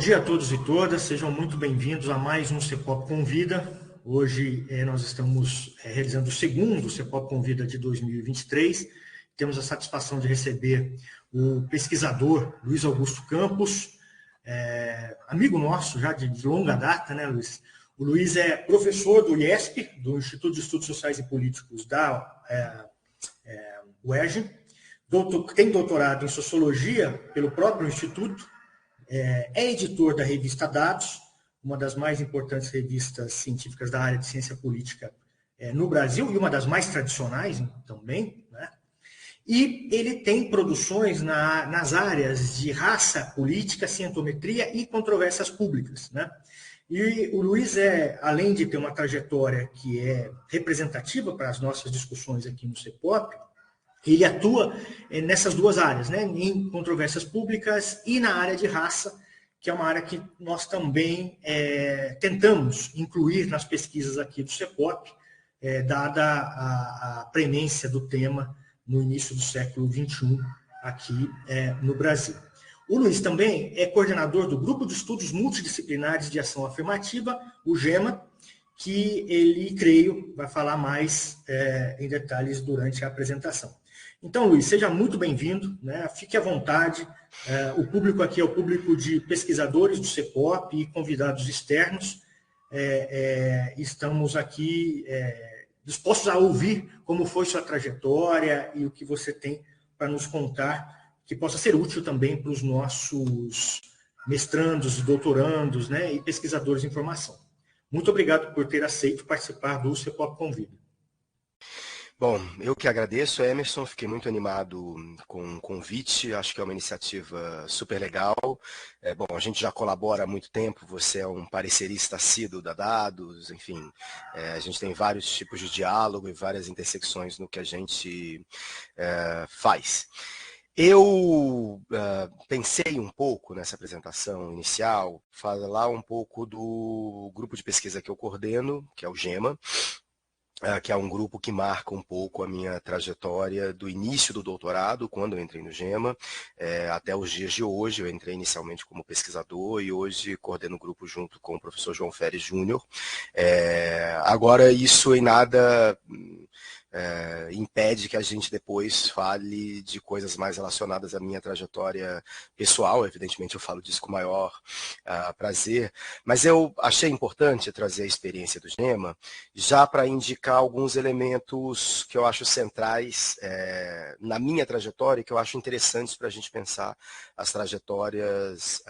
Bom dia a todos e todas, sejam muito bem-vindos a mais um CEPOP Convida. Hoje nós estamos realizando o segundo CEPOP Convida de 2023. Temos a satisfação de receber o pesquisador Luiz Augusto Campos, amigo nosso já de longa data, né, Luiz? O Luiz é professor do IESP, do Instituto de Estudos Sociais e Políticos da UERJ, tem doutorado em Sociologia pelo próprio Instituto, é editor da revista Dados, uma das mais importantes revistas científicas da área de ciência política no Brasil e uma das mais tradicionais também, né? E ele tem produções nas áreas de raça, política, cientometria e controvérsias públicas, né? E o Luiz, além de ter uma trajetória que é representativa para as nossas discussões aqui no CEPOP, ele atua nessas duas áreas, né? Em controvérsias públicas e na área de raça, que é uma área que nós também tentamos incluir nas pesquisas aqui do CEPOP, dada a premência do tema no início do século XXI aqui no Brasil. O Luiz também é coordenador do Grupo de Estudos Multidisciplinares de Ação Afirmativa, o GEMA, que ele, creio, vai falar mais em detalhes durante a apresentação. Então, Luiz, seja muito bem-vindo, né? Fique à vontade. O público aqui é o público de pesquisadores do CEPOP e convidados externos. Estamos aqui dispostos a ouvir como foi sua trajetória e o que você tem para nos contar, que possa ser útil também para os nossos mestrandos, doutorandos, né, e pesquisadores de informação. Muito obrigado por ter aceito participar do CEPOP Convida. Bom, eu que agradeço, Emerson, fiquei muito animado com o convite, acho que é uma iniciativa super legal. Bom, a gente já colabora há muito tempo, você é um parecerista assíduo da Dados, enfim, a gente tem vários tipos de diálogo e várias intersecções no que a gente faz. Eu pensei um pouco nessa apresentação inicial, falar um pouco do grupo de pesquisa que eu coordeno, que é o GEMA, que é um grupo que marca um pouco a minha trajetória do início do doutorado, quando eu entrei no GEMA, até os dias de hoje. Eu entrei inicialmente como pesquisador e hoje coordeno o grupo junto com o professor João Feres Júnior. Agora, isso em nada impede que a gente depois fale de coisas mais relacionadas à minha trajetória pessoal. Evidentemente eu falo disso com o maior prazer, mas eu achei importante trazer a experiência do GEMA já para indicar alguns elementos que eu acho centrais na minha trajetória e que eu acho interessantes para a gente pensar as trajetórias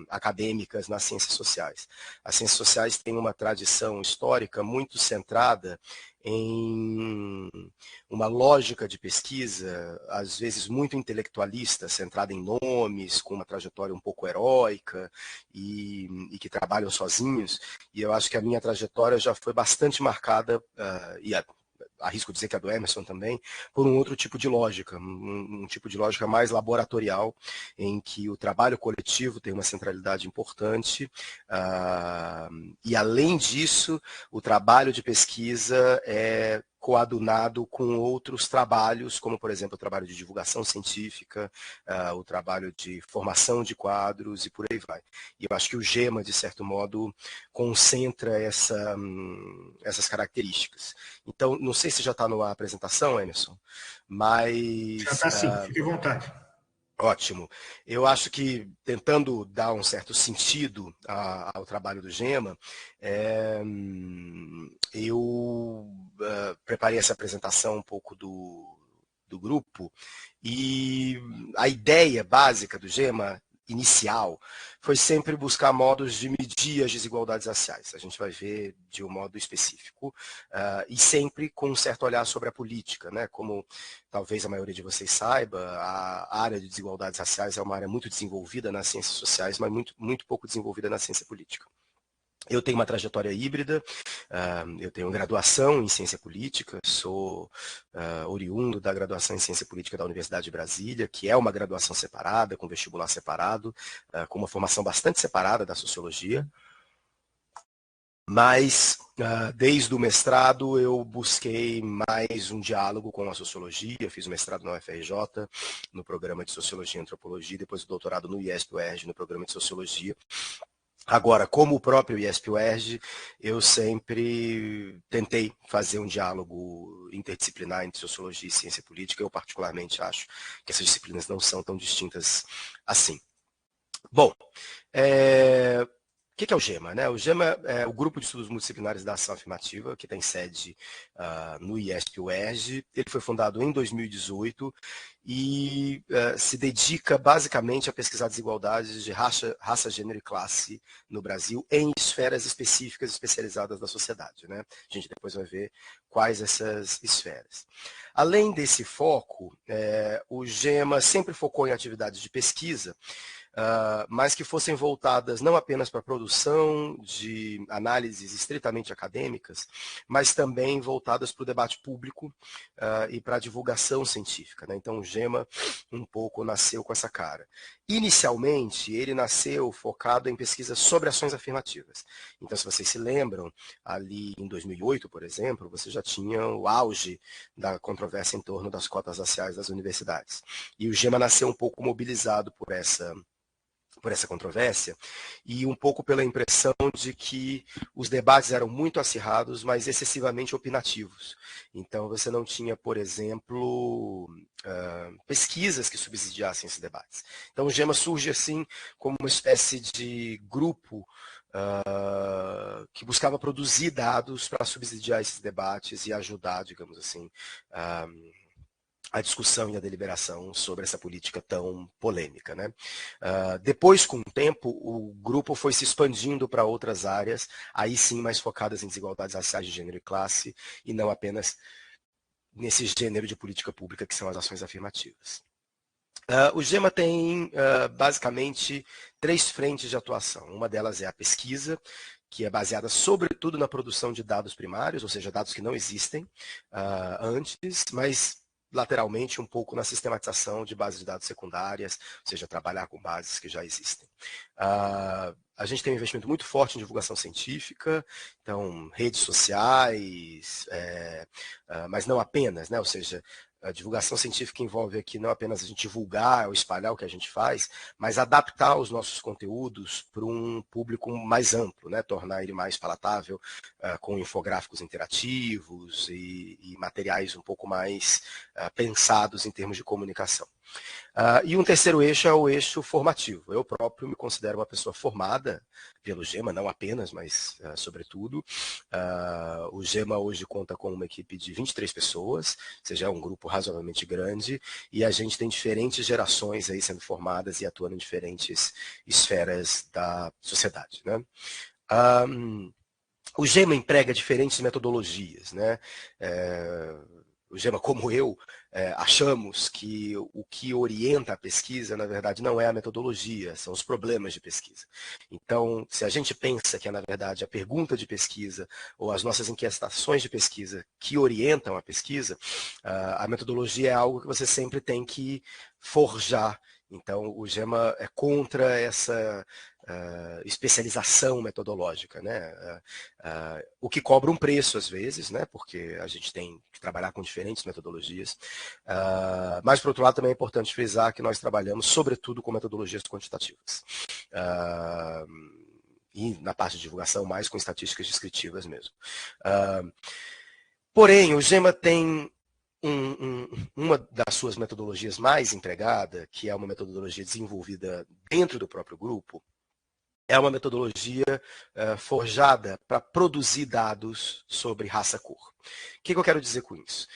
acadêmicas nas ciências sociais. As ciências sociais têm uma tradição histórica muito centrada em uma lógica de pesquisa, às vezes muito intelectualista, centrada em nomes, com uma trajetória um pouco heróica e que trabalham sozinhos. E eu acho que a minha trajetória já foi bastante marcada, e arrisco dizer que a do Emerson também, por um outro tipo de lógica, um tipo de lógica mais laboratorial, em que o trabalho coletivo tem uma centralidade importante, e além disso, o trabalho de pesquisa é coadunado com outros trabalhos, como, por exemplo, o trabalho de divulgação científica, o trabalho de formação de quadros e por aí vai. E eu acho que o GEMA, de certo modo, concentra essas características. Então, não sei se já está na apresentação, Emerson, mas... Já está sim, fique à vontade. Ótimo. Eu acho que, tentando dar um certo sentido ao trabalho do GEMA, eu preparei essa apresentação um pouco do grupo, e a ideia básica do GEMA, inicial, foi sempre buscar modos de medir as desigualdades raciais. A gente vai ver de um modo específico, e sempre com um certo olhar sobre a política, né? Como talvez a maioria de vocês saiba, a área de desigualdades raciais é uma área muito desenvolvida nas ciências sociais, mas muito pouco desenvolvida na ciência política. Eu tenho uma trajetória híbrida, eu tenho graduação em ciência política, sou oriundo da graduação em ciência política da Universidade de Brasília, que é uma graduação separada, com vestibular separado, com uma formação bastante separada da sociologia. Mas, desde o mestrado, eu busquei mais um diálogo com a sociologia, fiz o mestrado na UFRJ, no programa de Sociologia e Antropologia, depois o doutorado no IESP-UERJ, no programa de Sociologia. Agora, como o próprio IESP-UERJ, eu sempre tentei fazer um diálogo interdisciplinar entre sociologia e ciência política. Eu, particularmente, acho que essas disciplinas não são tão distintas assim. Bom, o que é o GEMA? Né? O GEMA é o Grupo de Estudos Multidisciplinares da Ação Afirmativa, que tem sede no IESP-UERJ. Ele foi fundado em 2018 e se dedica basicamente a pesquisar desigualdades de raça, gênero e classe no Brasil em esferas específicas especializadas da sociedade. Né? A gente depois vai ver quais essas esferas. Além desse foco, o GEMA sempre focou em atividades de pesquisa, mas que fossem voltadas não apenas para a produção de análises estritamente acadêmicas, mas também voltadas para o debate público e para a divulgação científica. Né? Então, o GEMA um pouco nasceu com essa cara. Inicialmente, ele nasceu focado em pesquisas sobre ações afirmativas. Então, se vocês se lembram, ali em 2008, por exemplo, você já tinha o auge da controvérsia em torno das cotas raciais das universidades. E o GEMA nasceu um pouco mobilizado por essa controvérsia e um pouco pela impressão de que os debates eram muito acirrados, mas excessivamente opinativos. Então, você não tinha, por exemplo, pesquisas que subsidiassem esses debates. Então, o GEMA surge assim como uma espécie de grupo que buscava produzir dados para subsidiar esses debates e ajudar, digamos assim, a discussão e a deliberação sobre essa política tão polêmica. Né? Depois, com o tempo, o grupo foi se expandindo para outras áreas, aí sim mais focadas em desigualdades raciais de gênero e classe, e não apenas nesse gênero de política pública que são as ações afirmativas. O GEMA tem, basicamente, 3 frentes de atuação. Uma delas é a pesquisa, que é baseada sobretudo na produção de dados primários, ou seja, dados que não existem antes, mas lateralmente um pouco na sistematização de bases de dados secundárias, ou seja, trabalhar com bases que já existem. A gente tem um investimento muito forte em divulgação científica, então redes sociais, mas não apenas, né? Ou seja, a divulgação científica envolve aqui não apenas a gente divulgar ou espalhar o que a gente faz, mas adaptar os nossos conteúdos para um público mais amplo, né? Tornar ele mais palatável, com infográficos interativos e materiais um pouco mais pensados em termos de comunicação. E um terceiro eixo é o eixo formativo. Eu próprio me considero uma pessoa formada pelo GEMA, não apenas, mas sobretudo. O GEMA hoje conta com uma equipe de 23 pessoas, ou seja, é um grupo razoavelmente grande, e a gente tem diferentes gerações aí sendo formadas e atuando em diferentes esferas da sociedade. Né? O GEMA emprega diferentes metodologias, né? O GEMA, como eu, achamos que o que orienta a pesquisa, na verdade, não é a metodologia, são os problemas de pesquisa. Então, se a gente pensa que é, na verdade, a pergunta de pesquisa ou as nossas inquietações de pesquisa que orientam a pesquisa, a metodologia é algo que você sempre tem que forjar. Então, o GEMA é contra essa especialização metodológica, né? O que cobra um preço às vezes, né? Porque a gente tem que trabalhar com diferentes metodologias, mas por outro lado também é importante frisar que nós trabalhamos sobretudo com metodologias quantitativas e na parte de divulgação mais com estatísticas descritivas mesmo. Porém, o GEMA tem uma das suas metodologias mais empregada, que é uma metodologia desenvolvida dentro do próprio grupo, é uma metodologia forjada para produzir dados sobre raça-cor. O que eu quero dizer com isso?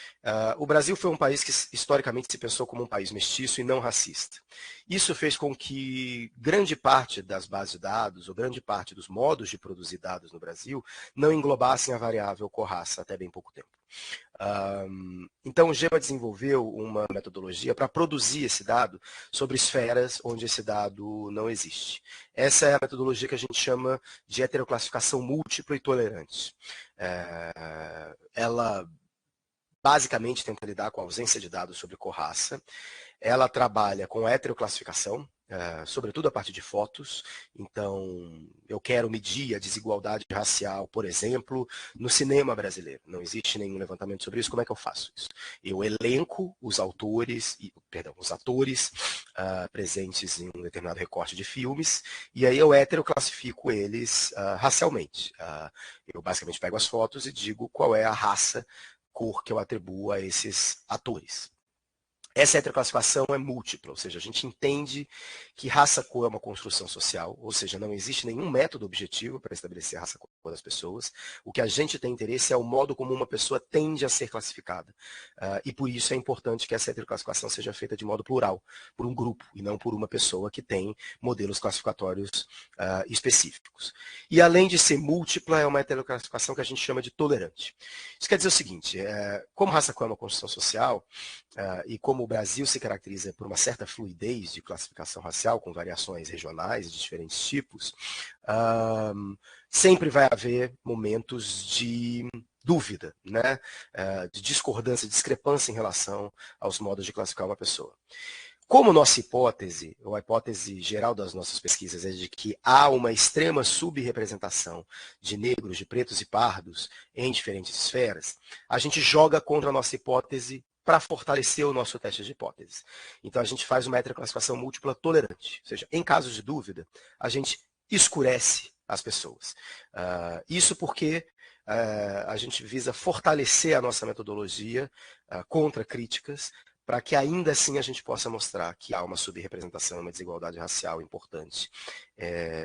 O Brasil foi um país que historicamente se pensou como um país mestiço e não racista. Isso fez com que grande parte das bases de dados, ou grande parte dos modos de produzir dados no Brasil, não englobassem a variável cor-raça até bem pouco tempo. Então, o GEMA desenvolveu uma metodologia para produzir esse dado sobre esferas onde esse dado não existe. Essa é a metodologia que a gente chama de heteroclassificação múltipla e tolerante. Ela basicamente tenta lidar com a ausência de dados sobre cor-raça. Ela trabalha com heteroclassificação, sobretudo a partir de fotos. Então, eu quero medir a desigualdade racial, por exemplo, no cinema brasileiro. Não existe nenhum levantamento sobre isso. Como é que eu faço isso? Eu elenco os atores presentes em um determinado recorte de filmes, e aí eu heteroclassifico eles racialmente. Eu basicamente pego as fotos e digo qual é a raça, cor que eu atribuo a esses atores. Essa heteroclassificação é múltipla, ou seja, a gente entende que raça-cor é uma construção social, ou seja, não existe nenhum método objetivo para estabelecer a raça-cor das pessoas. O que a gente tem interesse é o modo como uma pessoa tende a ser classificada. E por isso é importante que essa heteroclassificação seja feita de modo plural, por um grupo, e não por uma pessoa que tem modelos classificatórios específicos. E além de ser múltipla, é uma heteroclassificação que a gente chama de tolerante. Isso quer dizer o seguinte, como raça-cor é uma construção social, e como o Brasil se caracteriza por uma certa fluidez de classificação racial, com variações regionais de diferentes tipos, sempre vai haver momentos de dúvida, né? De discordância, de discrepância em relação aos modos de classificar uma pessoa. Como nossa hipótese, ou a hipótese geral das nossas pesquisas, é de que há uma extrema subrepresentação de negros, de pretos e pardos em diferentes esferas, a gente joga contra a nossa hipótese para fortalecer o nosso teste de hipótese. Então, a gente faz uma heteroclassificação múltipla tolerante. Ou seja, em casos de dúvida, a gente escurece as pessoas. Isso porque a gente visa fortalecer a nossa metodologia contra críticas, para que ainda assim a gente possa mostrar que há uma subrepresentação, uma desigualdade racial importante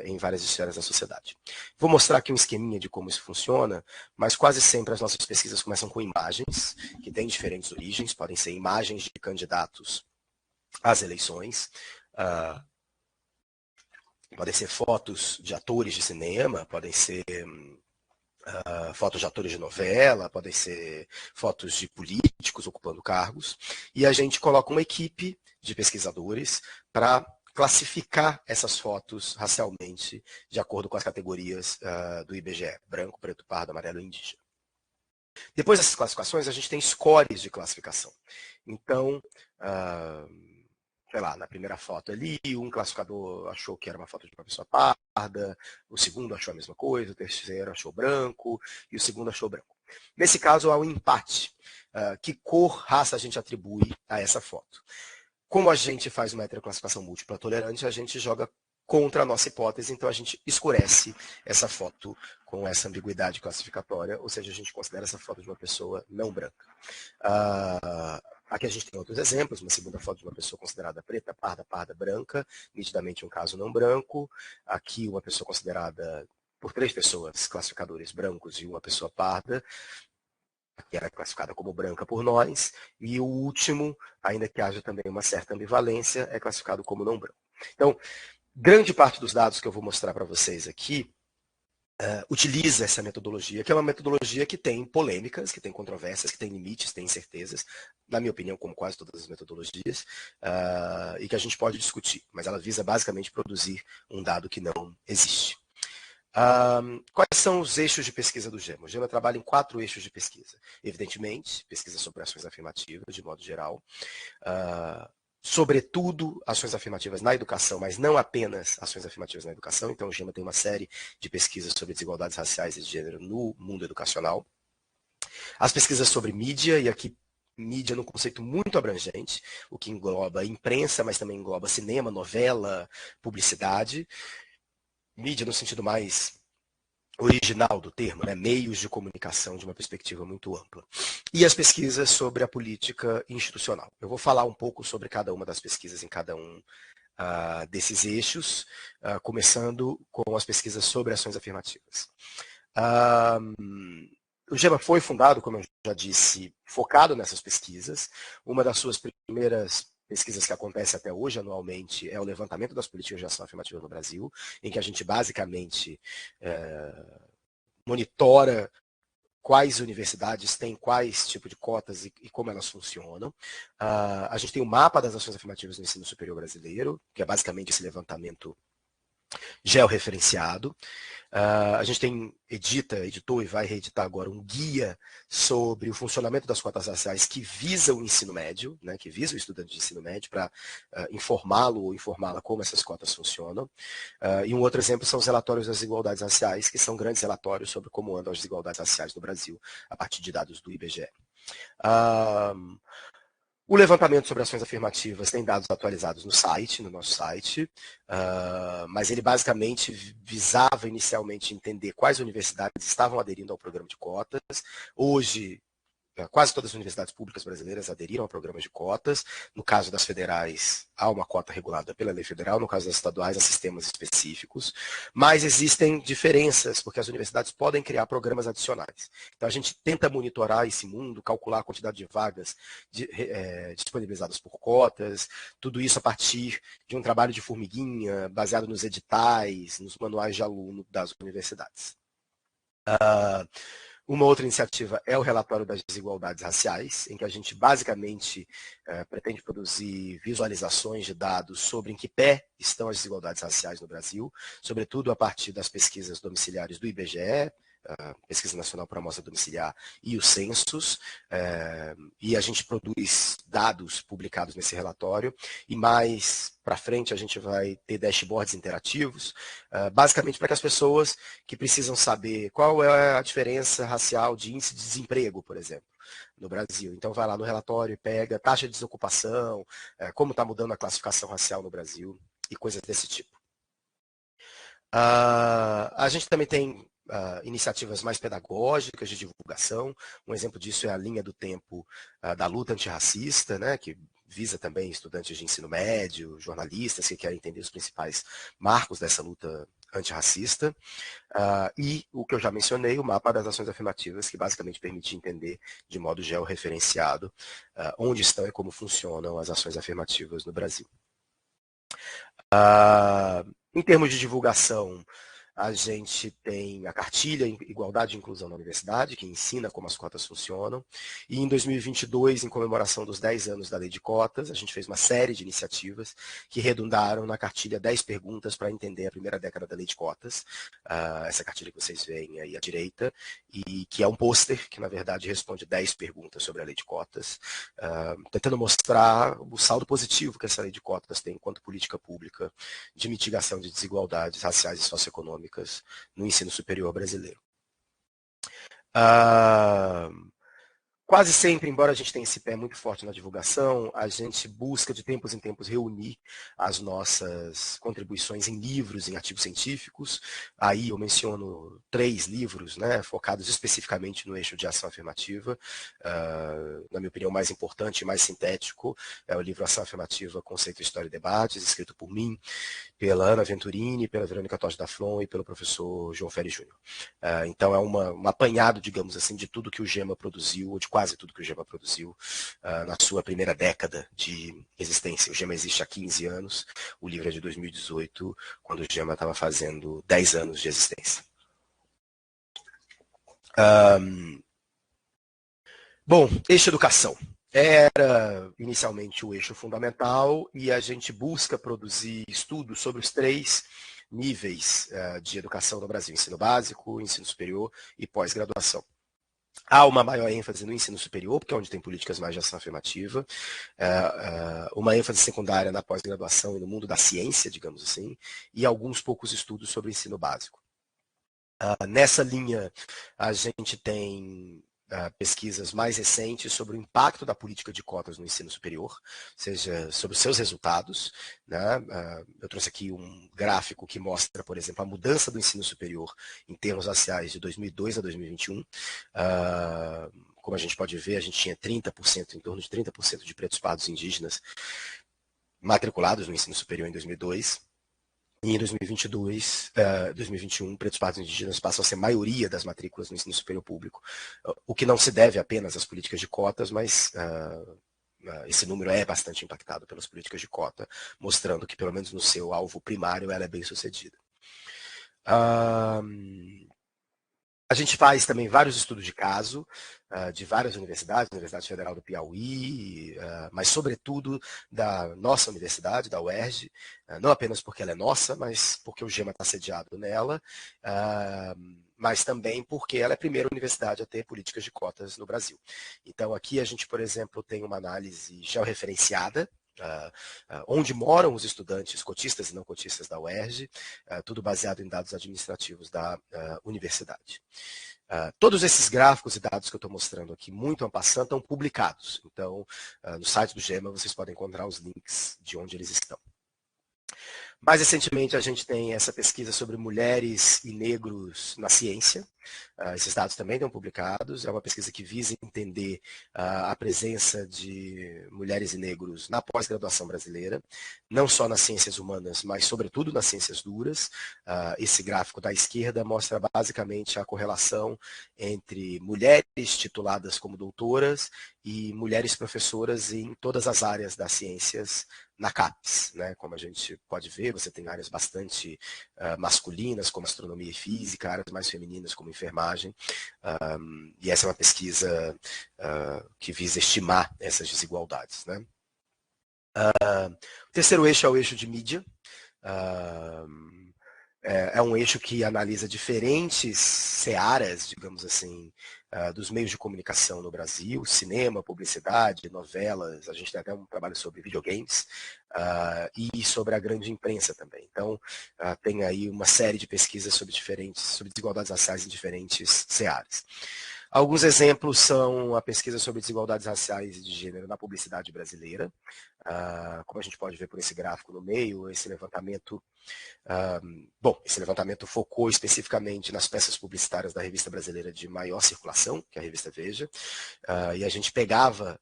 em várias esferas da sociedade. Vou mostrar aqui um esqueminha de como isso funciona, mas quase sempre as nossas pesquisas começam com imagens, que têm diferentes origens, podem ser imagens de candidatos às eleições, podem ser fotos de atores de cinema, podem ser fotos de atores de novela, podem ser fotos de políticos ocupando cargos, e a gente coloca uma equipe de pesquisadores para classificar essas fotos racialmente de acordo com as categorias do IBGE, branco, preto, pardo, amarelo e indígena. Depois dessas classificações, a gente tem scores de classificação. Então, sei lá, na primeira foto ali, um classificador achou que era uma foto de uma pessoa parda, o segundo achou a mesma coisa, o terceiro achou branco e o segundo achou branco. Nesse caso, há um empate. Que cor, raça a gente atribui a essa foto? Como a gente faz uma heteroclassificação múltipla tolerante, a gente joga contra a nossa hipótese, então a gente escurece essa foto com essa ambiguidade classificatória, ou seja, a gente considera essa foto de uma pessoa não branca. Aqui a gente tem outros exemplos, uma segunda foto de uma pessoa considerada preta, parda, branca, nitidamente um caso não branco. Aqui uma pessoa considerada por 3 pessoas, classificadores brancos e uma pessoa parda, que era classificada como branca por nós. E o último, ainda que haja também uma certa ambivalência, é classificado como não branco. Então, grande parte dos dados que eu vou mostrar para vocês aqui utiliza essa metodologia, que é uma metodologia que tem polêmicas, que tem controvérsias, que tem limites, tem incertezas, na minha opinião, como quase todas as metodologias, e que a gente pode discutir, mas ela visa basicamente produzir um dado que não existe. Quais são os eixos de pesquisa do GEMA? O GEMA trabalha em 4 eixos de pesquisa. Evidentemente, pesquisa sobre ações afirmativas, de modo geral, sobretudo ações afirmativas na educação, mas não apenas ações afirmativas na educação. Então, o GEMA tem uma série de pesquisas sobre desigualdades raciais e de gênero no mundo educacional. As pesquisas sobre mídia, e aqui mídia num conceito muito abrangente, o que engloba imprensa, mas também engloba cinema, novela, publicidade. Mídia no sentido mais original do termo, né? Meios de comunicação de uma perspectiva muito ampla. E as pesquisas sobre a política institucional. Eu vou falar um pouco sobre cada uma das pesquisas em cada um desses eixos, começando com as pesquisas sobre ações afirmativas. O GEMA foi fundado, como eu já disse, focado nessas pesquisas. Uma das suas primeiras pesquisas que acontece até hoje, anualmente, é o levantamento das políticas de ação afirmativa no Brasil, em que a gente basicamente monitora quais universidades têm quais tipos de cotas e como elas funcionam. A gente tem o mapa das ações afirmativas no ensino superior brasileiro, que é basicamente esse levantamento georreferenciado. A gente editou e vai reeditar agora um guia sobre o funcionamento das cotas raciais que visa o ensino médio, né, que visa o estudante de ensino médio, para informá-lo ou informá-la como essas cotas funcionam. E um outro exemplo são os relatórios das desigualdades raciais, que são grandes relatórios sobre como andam as desigualdades raciais no Brasil, a partir de dados do IBGE. O levantamento sobre ações afirmativas tem dados atualizados no nosso site, mas ele basicamente visava inicialmente entender quais universidades estavam aderindo ao programa de cotas. Hoje, quase todas as universidades públicas brasileiras aderiram ao programa de cotas. No caso das federais, há uma cota regulada pela lei federal. No caso das estaduais, há sistemas específicos. Mas existem diferenças, porque as universidades podem criar programas adicionais. Então, a gente tenta monitorar esse mundo, calcular a quantidade de vagas disponibilizadas por cotas, tudo isso a partir de um trabalho de formiguinha, baseado nos editais, nos manuais de aluno das universidades. Uma outra iniciativa é o relatório das desigualdades raciais, em que a gente basicamente pretende produzir visualizações de dados sobre em que pé estão as desigualdades raciais no Brasil, sobretudo a partir das pesquisas domiciliares do IBGE, Pesquisa Nacional por Amostra Domiciliar, e os censos, e a gente produz dados publicados nesse relatório, e mais para frente a gente vai ter dashboards interativos, basicamente para que as pessoas que precisam saber qual é a diferença racial de índice de desemprego, por exemplo, no Brasil. Então vai lá no relatório e pega taxa de desocupação, como está mudando a classificação racial no Brasil, e coisas desse tipo. A gente também tem iniciativas mais pedagógicas de divulgação. Um exemplo disso é a linha do tempo da luta antirracista, né, que visa também estudantes de ensino médio, jornalistas que querem entender os principais marcos dessa luta antirracista. E o que eu já mencionei, o mapa das ações afirmativas, que basicamente permite entender de modo georreferenciado onde estão e como funcionam as ações afirmativas no Brasil. Em termos de divulgação, a gente tem a cartilha Igualdade e Inclusão na Universidade, que ensina como as cotas funcionam. E em 2022, em comemoração dos 10 anos da Lei de Cotas, a gente fez uma série de iniciativas que redundaram na cartilha 10 perguntas para entender a primeira década da Lei de Cotas. Essa cartilha que vocês veem aí à direita, e que é um pôster que, na verdade, responde 10 perguntas sobre a Lei de Cotas, tentando mostrar o saldo positivo que essa Lei de Cotas tem enquanto política pública de mitigação de desigualdades raciais e socioeconômicas no ensino superior brasileiro. Quase sempre, embora a gente tenha esse pé muito forte na divulgação, a gente busca de tempos em tempos reunir as nossas contribuições em livros, em artigos científicos. Aí eu menciono 3 livros, né, focados especificamente no eixo de ação afirmativa. Na minha opinião, o mais importante e mais sintético é o livro Ação Afirmativa, Conceito, História e Debates, escrito por mim, pela Ana Venturini, pela Verônica Totti da Flon e pelo professor João Ferri Júnior. Então é um apanhado, digamos assim, de tudo que o GEMA produziu, ou de quase tudo que o GEMA produziu na sua primeira década de existência. O GEMA existe há 15 anos, o livro é de 2018, quando o GEMA estava fazendo 10 anos de existência. Bom, eixo educação. Era inicialmente o eixo fundamental e a gente busca produzir estudos sobre os 3 níveis de educação no Brasil: ensino básico, ensino superior e pós-graduação. Há uma maior ênfase no ensino superior, porque é onde tem políticas mais de ação afirmativa, uma ênfase secundária na pós-graduação e no mundo da ciência, digamos assim, e alguns poucos estudos sobre o ensino básico. Nessa linha, a gente tem pesquisas mais recentes sobre o impacto da política de cotas no ensino superior, ou seja, sobre os seus resultados, né? Eu trouxe aqui um gráfico que mostra, por exemplo, a mudança do ensino superior em termos raciais de 2002 a 2021. Como a gente pode ver, a gente tinha 30%, em torno de 30% de pretos pardos indígenas matriculados no ensino superior em 2002. E em 2021, pretos pardos indígenas passam a ser maioria das matrículas no ensino superior público, o que não se deve apenas às políticas de cotas, mas esse número é bastante impactado pelas políticas de cota, mostrando que, pelo menos no seu alvo primário, ela é bem sucedida. A gente faz também vários estudos de caso de várias universidades, Universidade Federal do Piauí, mas sobretudo da nossa universidade, da UERJ, não apenas porque ela é nossa, mas porque o GEMA está sediado nela, mas também porque ela é a primeira universidade a ter políticas de cotas no Brasil. Então aqui a gente, por exemplo, tem uma análise georreferenciada, onde moram os estudantes cotistas e não cotistas da UERJ, tudo baseado em dados administrativos da universidade. Todos esses gráficos e dados que eu estou mostrando aqui, muito en passant, estão publicados. Então, no site do GEMA, vocês podem encontrar os links de onde eles estão. Mais recentemente, a gente tem essa pesquisa sobre mulheres e negros na ciência. Esses dados também estão publicados. É uma pesquisa que visa entender a presença de mulheres e negros na pós-graduação brasileira, não só nas ciências humanas, mas sobretudo nas ciências duras. Esse gráfico da esquerda mostra basicamente a correlação entre mulheres tituladas como doutoras e mulheres professoras em todas as áreas das ciências na CAPES, né? Como a gente pode ver, você tem áreas bastante masculinas, como astronomia e física, áreas mais femininas, como enfermagem, e essa é uma pesquisa que visa estimar essas desigualdades, né? O terceiro eixo é o eixo de mídia. É um eixo que analisa diferentes searas, digamos assim, dos meios de comunicação no Brasil, cinema, publicidade, novelas, a gente tem até um trabalho sobre videogames, e sobre a grande imprensa também. Então, tem aí uma série de pesquisas sobre desigualdades raciais em diferentes searas. Alguns exemplos são a pesquisa sobre desigualdades raciais e de gênero na publicidade brasileira. Como a gente pode ver por esse gráfico no meio, esse levantamento esse levantamento focou especificamente nas peças publicitárias da revista brasileira de maior circulação, que é a revista Veja, e a gente pegava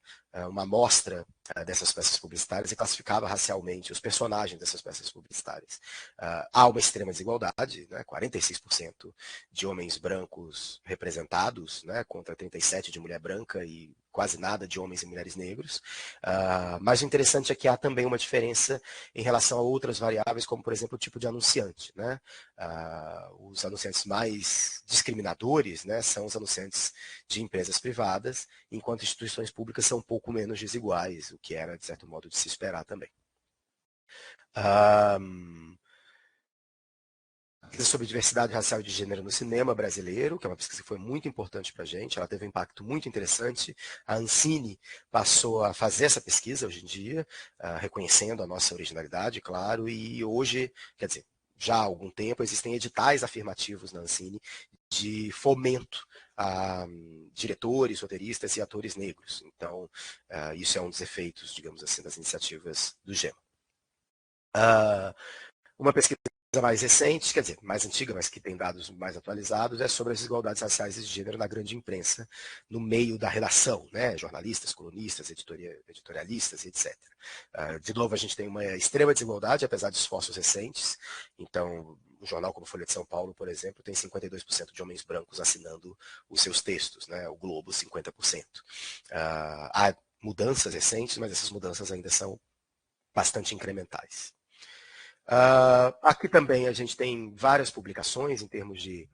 uma amostra dessas peças publicitárias e classificava racialmente os personagens dessas peças publicitárias. Há uma extrema desigualdade, né, 46% de homens brancos representados, né, contra 37% de mulher branca e quase nada de homens e mulheres negros. Mas o interessante é que há também uma diferença em relação a outras variáveis, como, por exemplo, o tipo de anunciante, né? Os anunciantes mais discriminadores, né, são os anunciantes de empresas privadas, enquanto instituições públicas são um pouco menos desiguais, o que era, de certo modo, de se esperar também. Pesquisa sobre diversidade racial e de gênero no cinema brasileiro, que é uma pesquisa que foi muito importante para a gente, ela teve um impacto muito interessante. A Ancine passou a fazer essa pesquisa hoje em dia, reconhecendo a nossa originalidade, claro, e hoje, quer dizer, já há algum tempo, existem editais afirmativos na Ancine de fomento a diretores, roteiristas e atores negros. Então, isso é um dos efeitos, digamos assim, das iniciativas do GEMA. Uma pesquisa mais recente, quer dizer, mais antiga, mas que tem dados mais atualizados, é sobre as desigualdades raciais e de gênero na grande imprensa, no meio da redação, né? Jornalistas, colunistas, editorialistas, etc. De novo, a gente tem uma extrema desigualdade, apesar de esforços recentes. Então, um jornal como Folha de São Paulo, por exemplo, tem 52% de homens brancos assinando os seus textos, né? O Globo, 50%. Há mudanças recentes, mas essas mudanças ainda são bastante incrementais. Aqui também a gente tem várias publicações em termos de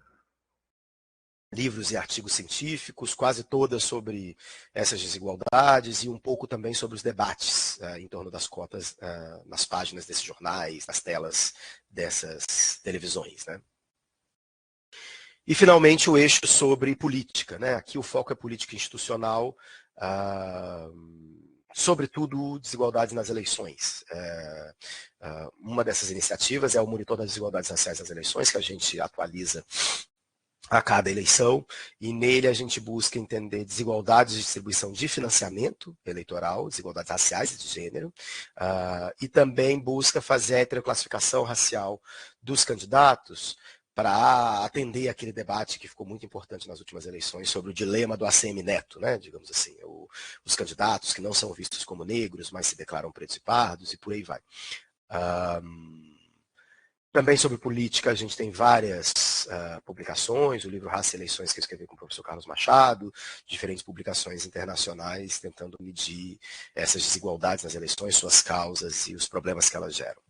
livros e artigos científicos, quase todas sobre essas desigualdades e um pouco também sobre os debates em torno das cotas nas páginas desses jornais, nas telas dessas televisões, né? E, finalmente, o eixo sobre política, né? Aqui o foco é política institucional, sobretudo desigualdades nas eleições. Uma dessas iniciativas é o Monitor das Desigualdades Raciais nas Eleições, que a gente atualiza a cada eleição, e nele a gente busca entender desigualdades de distribuição de financiamento eleitoral, desigualdades raciais e de gênero, e também busca fazer a heteroclassificação racial dos candidatos para atender aquele debate que ficou muito importante nas últimas eleições sobre o dilema do ACM Neto, né? Digamos assim, os candidatos que não são vistos como negros, mas se declaram pretos e pardos, e por aí vai. Também sobre política, a gente tem várias publicações, o livro Raça e Eleições, que eu escrevi com o professor Carlos Machado, diferentes publicações internacionais tentando medir essas desigualdades nas eleições, suas causas e os problemas que elas geram.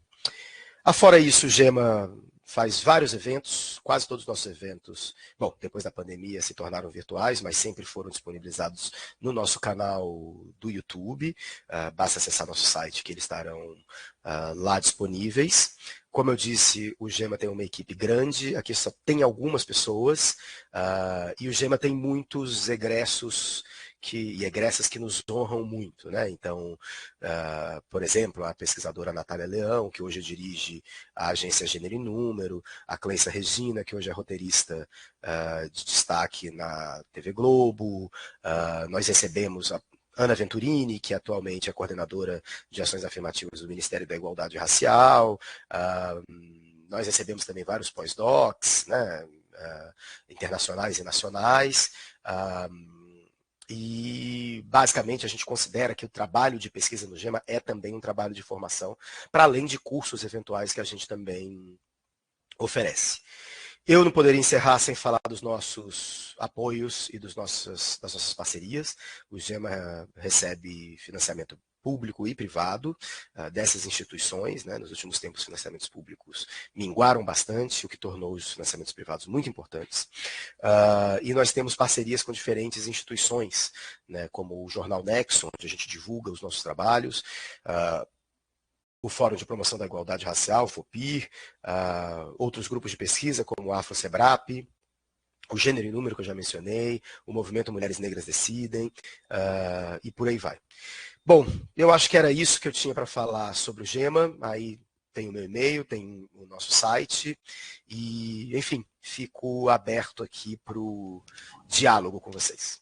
Afora isso, o GEMA faz vários eventos, quase todos os nossos eventos, bom, depois da pandemia se tornaram virtuais, mas sempre foram disponibilizados no nosso canal do YouTube. Basta acessar nosso site que eles estarão lá disponíveis. Como eu disse, o GEMA tem uma equipe grande, aqui só tem algumas pessoas, e o GEMA tem muitos egressos e egressas que nos honram muito, né? Então, por exemplo, a pesquisadora Natália Leão, que hoje dirige a agência Gênero e Número, a Cleissa Regina, que hoje é roteirista de destaque na TV Globo, nós recebemos a Ana Venturini, que atualmente é coordenadora de ações afirmativas do Ministério da Igualdade Racial, nós recebemos também vários pós-docs, né? Internacionais e nacionais, e, basicamente, a gente considera que o trabalho de pesquisa no GEMA é também um trabalho de formação, para além de cursos eventuais que a gente também oferece. Eu não poderia encerrar sem falar dos nossos apoios e das nossas parcerias. O GEMA recebe financiamento público e privado dessas instituições, né? Nos últimos tempos, os financiamentos públicos minguaram bastante, o que tornou os financiamentos privados muito importantes. E nós temos parcerias com diferentes instituições, né? Como o Jornal Nexo, onde a gente divulga os nossos trabalhos, o Fórum de Promoção da Igualdade Racial, FOPIR, outros grupos de pesquisa, como o Afro-Sebrap, o Gênero e Número, que eu já mencionei, o Movimento Mulheres Negras Decidem, e por aí vai. Bom, eu acho que era isso que eu tinha para falar sobre o GEMA. Aí tem o meu e-mail, tem o nosso site, e, enfim, fico aberto aqui para o diálogo com vocês.